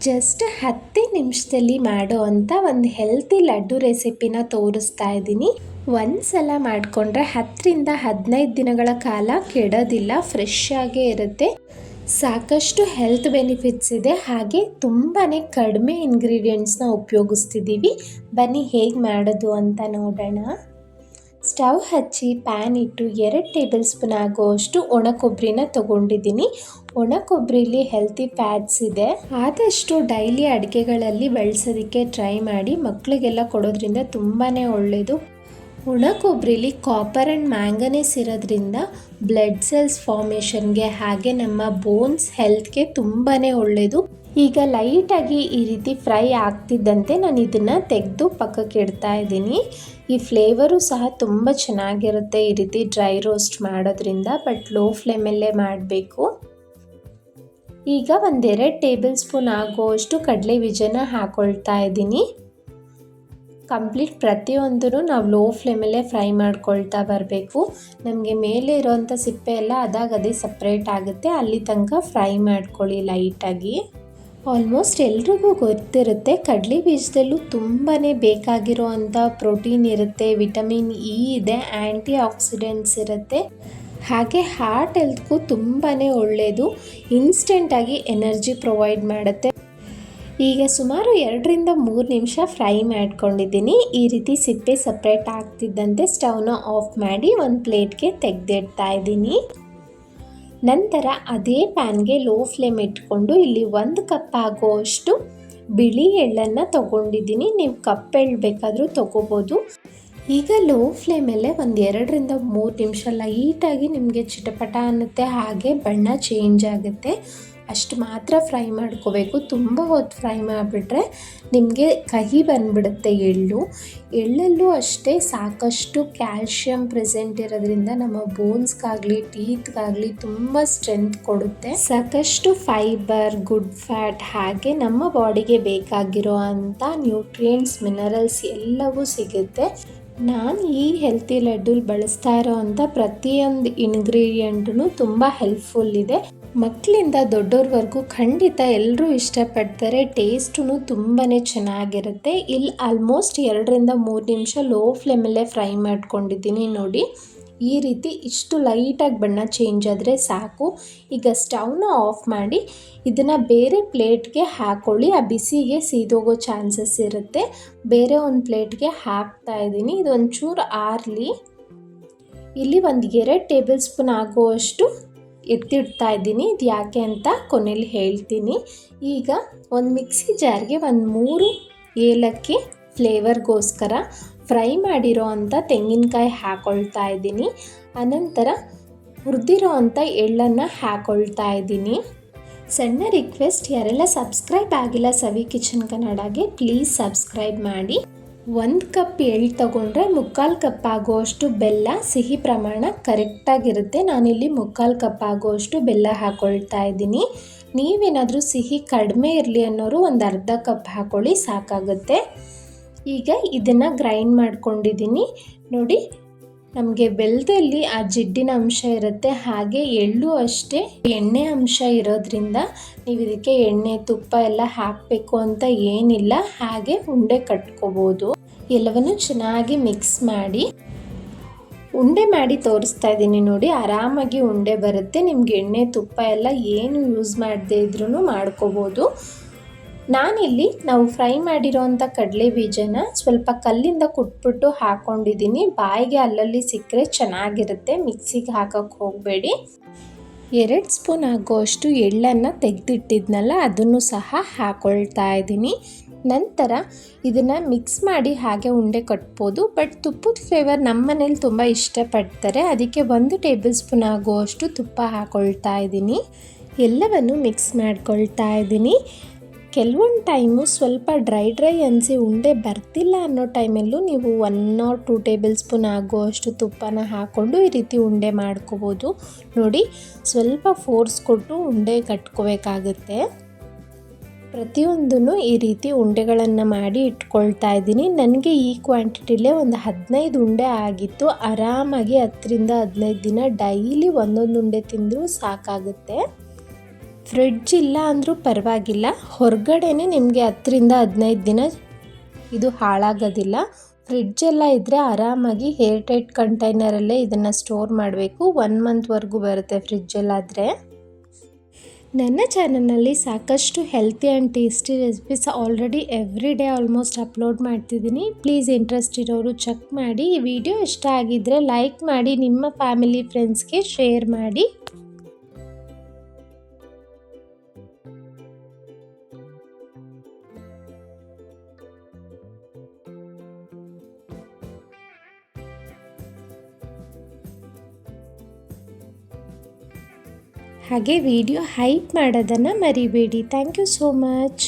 Just 10 ನಿಮಿಷದಲ್ಲಿ ಮಾಡೋ ಅಂಥ ಒಂದು ಹೆಲ್ತಿ ಲಡ್ಡು ರೆಸಿಪಿನ ತೋರಿಸ್ತಾ ಇದ್ದೀನಿ. ಒಂದ್ಸಲ ಮಾಡಿಕೊಂಡ್ರೆ 10ರಿಂದ 15 ದಿನಗಳ ಕಾಲ ಕೆಡೋದಿಲ್ಲ, ಫ್ರೆಶ್ ಆಗೇ ಇರುತ್ತೆ. ಸಾಕಷ್ಟು ಹೆಲ್ತ್ ಬೆನಿಫಿಟ್ಸ್ ಇದೆ, ಹಾಗೆ ತುಂಬಾ ಕಡಿಮೆ ಇಂಗ್ರೀಡಿಯೆಂಟ್ಸ್ನ ಉಪಯೋಗಿಸ್ತಿದ್ದೀವಿ. ಬನ್ನಿ ಹೇಗೆ ಮಾಡೋದು ಅಂತ ನೋಡೋಣ. ಸ್ಟವ್ ಹಚ್ಚಿ ಪ್ಯಾನ್ ಇಟ್ಟು 2 ಟೇಬಲ್ ಸ್ಪೂನ್ ಆಗುವಷ್ಟು ಒಣ ಕೊಬ್ಬರಿನ ತೊಗೊಂಡಿದ್ದೀನಿ. ಒಣ ಕೊಬ್ಬರಿಲಿ ಹೆಲ್ತಿ ಫ್ಯಾಟ್ಸ್ ಇದೆ. ಆದಷ್ಟು ಡೈಲಿ ಅಡುಗೆಗಳಲ್ಲಿ ಬಳಸೋದಕ್ಕೆ ಟ್ರೈ ಮಾಡಿ. ಮಕ್ಕಳಿಗೆಲ್ಲ ಕೊಡೋದ್ರಿಂದ ತುಂಬಾ ಒಳ್ಳೆಯದು. ಒಣ ಕೊಬ್ಬರಿಲಿ ಕಾಪರ್ ಆ್ಯಂಡ್ ಮ್ಯಾಂಗನೀಸ್ ಇರೋದ್ರಿಂದ ಬ್ಲಡ್ ಸೆಲ್ಸ್ ಫಾರ್ಮೇಷನ್ಗೆ ಹಾಗೆ ನಮ್ಮ ಬೋನ್ಸ್ ಹೆಲ್ತ್ಗೆ ತುಂಬಾ ಒಳ್ಳೆಯದು. ಈಗ ಲೈಟಾಗಿ ಈ ರೀತಿ ಫ್ರೈ ಆಗ್ತಿದ್ದಂತೆ ನಾನು ಇದನ್ನು ತೆಗೆದು ಪಕ್ಕಕ್ಕೆ ಇಡ್ತಾ ಇದ್ದೀನಿ. ಈ ಫ್ಲೇವರು ಸಹ ತುಂಬ ಚೆನ್ನಾಗಿರುತ್ತೆ ಈ ರೀತಿ ಡ್ರೈ ರೋಸ್ಟ್ ಮಾಡೋದ್ರಿಂದ, ಬಟ್ ಲೋ ಫ್ಲೇಮಲ್ಲೇ ಮಾಡಬೇಕು. ಈಗ 1-2 ಟೇಬಲ್ ಸ್ಪೂನ್ ಆಗುವಷ್ಟು ಕಡಲೆ ಬೀಜನ ಹಾಕ್ಕೊಳ್ತಾ ಇದ್ದೀನಿ. ಕಂಪ್ಲೀಟ್ ಪ್ರತಿಯೊಂದೂ ನಾವು ಲೋ ಫ್ಲೇಮಲ್ಲೇ ಫ್ರೈ ಮಾಡ್ಕೊಳ್ತಾ ಬರಬೇಕು. ನಮಗೆ ಮೇಲೆ ಇರೋವಂಥ ಸಿಪ್ಪೆ ಎಲ್ಲ ಅದೇ ಸಪ್ರೇಟ್ ಆಗುತ್ತೆ, ಅಲ್ಲಿ ತನಕ ಫ್ರೈ ಮಾಡ್ಕೊಳ್ಳಿ ಲೈಟಾಗಿ. ಆಲ್ಮೋಸ್ಟ್ ಎಲ್ರಿಗೂ ಗೊತ್ತಿರುತ್ತೆ, ಕಡಲೆ ಬೀಜದಲ್ಲೂ ತುಂಬಾ ಬೇಕಾಗಿರೋ ಅಂಥ ಪ್ರೋಟೀನ್ ಇರುತ್ತೆ, ವಿಟಮಿನ್ ಇ ಇದೆ, ಆ್ಯಂಟಿ ಆಕ್ಸಿಡೆಂಟ್ಸ್ ಇರುತ್ತೆ, ಹಾಗೆ ಹಾರ್ಟ್ ಹೆಲ್ತ್ಗೂ ತುಂಬಾ ಒಳ್ಳೆಯದು. ಇನ್ಸ್ಟೆಂಟಾಗಿ ಎನರ್ಜಿ ಪ್ರೊವೈಡ್ ಮಾಡುತ್ತೆ. ಈಗ ಸುಮಾರು 2-3 ನಿಮಿಷ ಫ್ರೈ ಮಾಡ್ಕೊಂಡಿದ್ದೀನಿ. ಈ ರೀತಿ ಸಿಪ್ಪೆ ಸಪ್ರೇಟ್ ಆಗ್ತಿದ್ದಂತೆ ಸ್ಟವ್ನ ಆಫ್ ಮಾಡಿ ಒಂದು ಪ್ಲೇಟ್ಗೆ ತೆಗೆದಿಡ್ತಾ ಇದ್ದೀನಿ. ನಂತರ ಅದೇ ಪ್ಯಾನ್ಗೆ ಲೋ ಫ್ಲೇಮ್ ಇಟ್ಕೊಂಡು ಇಲ್ಲಿ 1 ಕಪ್ ಆಗೋಷ್ಟು ಬಿಳಿ ಎಳ್ಳನ್ನು ತೊಗೊಂಡಿದ್ದೀನಿ. ನೀವು ಕಪ್ ಎಳ್ಳು ಬೇಕಾದರೂ ತೊಗೋಬೋದು. ಈಗ ಲೋ ಫ್ಲೇಮಲ್ಲೇ 2-3 ನಿಮಿಷ ಲೈಟಾಗಿ ನಿಮಗೆ ಚಿಟಪಟ ಅನ್ನುತ್ತೆ, ಹಾಗೆ ಬಣ್ಣ ಚೇಂಜ್ ಆಗುತ್ತೆ, ಅಷ್ಟು ಮಾತ್ರ ಫ್ರೈ ಮಾಡ್ಕೋಬೇಕು. ತುಂಬ ಹೊತ್ತು ಫ್ರೈ ಮಾಡಿಬಿಟ್ರೆ ನಿಮಗೆ ಕಹಿ ಬಂದುಬಿಡುತ್ತೆ. ಎಳ್ಳಲ್ಲೂ ಅಷ್ಟೇ ಸಾಕಷ್ಟು ಕ್ಯಾಲ್ಶಿಯಂ ಪ್ರೆಸೆಂಟ್ ಇರೋದ್ರಿಂದ ನಮ್ಮ ಬೋನ್ಸ್ಗಾಗಲಿ ಟೀತ್ಗಾಗಲಿ ತುಂಬ ಸ್ಟ್ರೆಂತ್ ಕೊಡುತ್ತೆ. ಸಾಕಷ್ಟು ಫೈಬರ್, ಗುಡ್ ಫ್ಯಾಟ್, ಹಾಗೆ ನಮ್ಮ ಬಾಡಿಗೆ ಬೇಕಾಗಿರೋ ಅಂಥ ನ್ಯೂಟ್ರಿಯೆಂಟ್ಸ್, ಮಿನರಲ್ಸ್ ಎಲ್ಲವೂ ಸಿಗುತ್ತೆ. ನಾನು ಈ ಹೆಲ್ತಿ ಲಡ್ಡೂಲಿ ಬಳಸ್ತಾ ಇರೋ ಅಂಥ ಪ್ರತಿಯೊಂದು ಇಂಗ್ರೀಡಿಯೆಂಟೂ ತುಂಬ ಹೆಲ್ಪ್ಫುಲ್ ಇದೆ. ಮಕ್ಕಳಿಂದ ದೊಡ್ಡವ್ರವರೆಗೂ ಖಂಡಿತ ಎಲ್ಲರೂ ಇಷ್ಟಪಡ್ತಾರೆ. ಟೇಸ್ಟೂ ತುಂಬಾ ಚೆನ್ನಾಗಿರುತ್ತೆ. ಇಲ್ಲಿ ಆಲ್ಮೋಸ್ಟ್ 2-3 ನಿಮಿಷ ಲೋ ಫ್ಲೇಮಲ್ಲೇ ಫ್ರೈ ಮಾಡ್ಕೊಂಡಿದ್ದೀನಿ. ನೋಡಿ, ಈ ರೀತಿ ಇಷ್ಟು ಲೈಟಾಗಿ ಬಣ್ಣ ಚೇಂಜ್ ಆದರೆ ಸಾಕು. ಈಗ ಸ್ಟವ್ನ ಆಫ್ ಮಾಡಿ ಇದನ್ನು ಬೇರೆ ಪ್ಲೇಟ್ಗೆ ಹಾಕ್ಕೊಳ್ಳಿ. ಆ ಬಿಸಿಗೆ ಸೀದೋಗೋ ಚಾನ್ಸಸ್ ಇರುತ್ತೆ. ಬೇರೆ ಒಂದು ಪ್ಲೇಟ್ಗೆ ಹಾಕ್ತಾ ಇದ್ದೀನಿ. ಇದು ಒಂಚೂರು ಆರಲಿ. ಇಲ್ಲಿ 1-2 ಟೇಬಲ್ ಸ್ಪೂನ್ ಆಗುವಷ್ಟು ಎತ್ತಿಡ್ತಾ ಇದ್ದೀನಿ. ಇದು ಯಾಕೆ ಅಂತ ಕೊನೆಯಲ್ಲಿ ಹೇಳ್ತೀನಿ. ಈಗ ಒಂದು ಮಿಕ್ಸಿ ಜಾರ್ಗೆ 3 ಏಲಕ್ಕಿ ಫ್ಲೇವರ್ಗೋಸ್ಕರ ಫ್ರೈ ಮಾಡಿರೋ ಅಂಥ ತೆಂಗಿನಕಾಯಿ ಹಾಕ್ಕೊಳ್ತಾ ಇದ್ದೀನಿ. ಅನಂತರ ಹುರಿದಿರೋ ಅಂಥ ಎಳ್ಳನ್ನು ಹಾಕ್ಕೊಳ್ತಾ ಇದ್ದೀನಿ. ಸಣ್ಣ ರಿಕ್ವೆಸ್ಟ್, ಯಾರೆಲ್ಲ ಸಬ್ಸ್ಕ್ರೈಬ್ ಆಗಿಲ್ಲ ಸವಿ ಕಿಚನ್ ಕನ್ನಡಗೆ ಪ್ಲೀಸ್ ಸಬ್ಸ್ಕ್ರೈಬ್ ಮಾಡಿ. 1 ಕಪ್ ಎಳ್ಳು ತೊಗೊಂಡ್ರೆ 3/4 ಕಪ್ ಆಗುವಷ್ಟು ಬೆಲ್ಲ, ಸಿಹಿ ಪ್ರಮಾಣ ಕರೆಕ್ಟಾಗಿರುತ್ತೆ. ನಾನಿಲ್ಲಿ 3/4 ಕಪ್ ಆಗುವಷ್ಟು ಬೆಲ್ಲ ಹಾಕ್ಕೊಳ್ತಾ ಇದ್ದೀನಿ. ನೀವೇನಾದರೂ ಸಿಹಿ ಕಡಿಮೆ ಇರಲಿ ಅನ್ನೋರು 1/2 ಕಪ್ ಹಾಕ್ಕೊಳ್ಳಿ, ಸಾಕಾಗುತ್ತೆ. ಈಗ ಇದನ್ನು ಗ್ರೈಂಡ್ ಮಾಡ್ಕೊಂಡಿದ್ದೀನಿ. ನೋಡಿ, ನಮಗೆ ಬೆಲ್ಲದಲ್ಲಿ ಆ ಜಿಡ್ಡಿನ ಅಂಶ ಇರುತ್ತೆ, ಹಾಗೆ ಎಳ್ಳು ಅಷ್ಟೇ ಎಣ್ಣೆ ಅಂಶ ಇರೋದ್ರಿಂದ ನೀವು ಇದಕ್ಕೆ ಎಣ್ಣೆ, ತುಪ್ಪ ಎಲ್ಲ ಹಾಕಬೇಕು ಅಂತ ಏನಿಲ್ಲ, ಹಾಗೆ ಉಂಡೆ ಕಟ್ಕೋಬೋದು. ಎಲ್ಲವನ್ನು ಚೆನ್ನಾಗಿ ಮಿಕ್ಸ್ ಮಾಡಿ ಉಂಡೆ ಮಾಡಿ ತೋರಿಸ್ತಾ ಇದ್ದೀನಿ. ನೋಡಿ, ಆರಾಮಾಗಿ ಉಂಡೆ ಬರುತ್ತೆ. ನಿಮ್ಗೆ ಎಣ್ಣೆ, ತುಪ್ಪ ಎಲ್ಲ ಏನು ಯೂಸ್ ಮಾಡದೇ ಇದ್ರೂ ಮಾಡ್ಕೋಬೋದು. ನಾನಿಲ್ಲಿ ನಾವು ಫ್ರೈ ಮಾಡಿರೋವಂಥ ಕಡಲೆ ಬೀಜನ ಸ್ವಲ್ಪ ಕಲ್ಲಿಂದ ಕುಟ್ಬಿಟ್ಟು ಹಾಕ್ಕೊಂಡಿದ್ದೀನಿ. ಬಾಯಿಗೆ ಅಲ್ಲಲ್ಲಿ ಸಿಕ್ಕರೆ ಚೆನ್ನಾಗಿರುತ್ತೆ, ಮಿಕ್ಸಿಗೆ ಹಾಕೋಕ್ಕೆ ಹೋಗಬೇಡಿ. 2 ಸ್ಪೂನ್ ಆಗೋಷ್ಟು ಎಳ್ಳನ್ನು ತೆಗೆದಿಟ್ಟಿದ್ನಲ್ಲ, ಅದನ್ನು ಸಹ ಹಾಕ್ಕೊಳ್ತಾ ಇದ್ದೀನಿ. ನಂತರ ಇದನ್ನು ಮಿಕ್ಸ್ ಮಾಡಿ ಹಾಗೆ ಉಂಡೆ ಕಟ್ಬೋದು, ಬಟ್ ತುಪ್ಪದ ಫ್ಲೇವರ್ ನಮ್ಮ ಮನೇಲಿ ತುಂಬ ಇಷ್ಟಪಡ್ತಾರೆ, ಅದಕ್ಕೆ 1 ಟೇಬಲ್ ಸ್ಪೂನ್ ಆಗುವಷ್ಟು ತುಪ್ಪ ಹಾಕ್ಕೊಳ್ತಾ ಇದ್ದೀನಿ. ಎಲ್ಲವನ್ನು ಮಿಕ್ಸ್ ಮಾಡ್ಕೊಳ್ತಾ ಇದ್ದೀನಿ. ಕೆಲವೊಂದು ಟೈಮು ಸ್ವಲ್ಪ ಡ್ರೈ ಅನಿಸಿ ಉಂಡೆ ಬರ್ತಿಲ್ಲ ಅನ್ನೋ ಟೈಮಲ್ಲೂ ನೀವು 1 or 2 ಟೇಬಲ್ ಸ್ಪೂನ್ ಆಗುವಷ್ಟು ತುಪ್ಪನ ಹಾಕ್ಕೊಂಡು ಈ ರೀತಿ ಉಂಡೆ ಮಾಡ್ಕೋಬೋದು. ನೋಡಿ, ಸ್ವಲ್ಪ ಫೋರ್ಸ್ ಕೊಟ್ಟು ಉಂಡೆ ಕಟ್ಕೋಬೇಕಾಗುತ್ತೆ. ಪ್ರತಿಯೊಂದನ್ನು ಈ ರೀತಿ ಉಂಡೆಗಳನ್ನು ಮಾಡಿ ಇಟ್ಕೊಳ್ತಾ ಇದ್ದೀನಿ. ನನಗೆ ಈ ಕ್ವಾಂಟಿಟಿಲೇ ಒಂದು 15 ಉಂಡೆ ಆಗಿತ್ತು. ಆರಾಮಾಗಿ 10ರಿಂದ 15 ದಿನ ಡೈಲಿ ಒಂದೊಂದು ಉಂಡೆ ತಿಂದರೂ ಸಾಕಾಗುತ್ತೆ. ಫ್ರಿಡ್ಜ್ ಇಲ್ಲ ಅಂದರೂ ಪರವಾಗಿಲ್ಲ, ಹೊರಗಡೆನೇ ನಿಮಗೆ 10 ರಿಂದ 15 ದಿನ ಇದು ಹಾಳಾಗೋದಿಲ್ಲ. ಫ್ರಿಡ್ಜೆಲ್ಲ ಇದ್ದರೆ ಆರಾಮಾಗಿ ಏರ್ ಟೈಟ್ ಕಂಟೈನರಲ್ಲೇ ಇದನ್ನು ಸ್ಟೋರ್ ಮಾಡಬೇಕು. 1 ಮಂತ್ವರೆಗೂ ಬರುತ್ತೆ ಫ್ರಿಡ್ಜಲ್ಲಾದರೆ. ನನ್ನ ಚಾನಲ್ನಲ್ಲಿ ಸಾಕಷ್ಟು healthy and tasty recipes already every day almost upload ಮಾಡ್ತಿದ್ದೀನಿ. ಪ್ಲೀಸ್ ಇಂಟ್ರೆಸ್ಟ್ ಇರೋರು ಚೆಕ್ ಮಾಡಿ. ಈ ವಿಡಿಯೋ ಇಷ್ಟ ಆಗಿದ್ದರೆ ಲೈಕ್ ಮಾಡಿ, ನಿಮ್ಮ ಫ್ಯಾಮಿಲಿ ಫ್ರೆಂಡ್ಸ್ಗೆ ಶೇರ್ ಮಾಡಿ. ಹಾಗೆ ವಿಡಿಯೋ ಹೈಪ್ ಮಾಡೋದನ್ನು ಮರಿಬೇಡಿ. Thank you so much.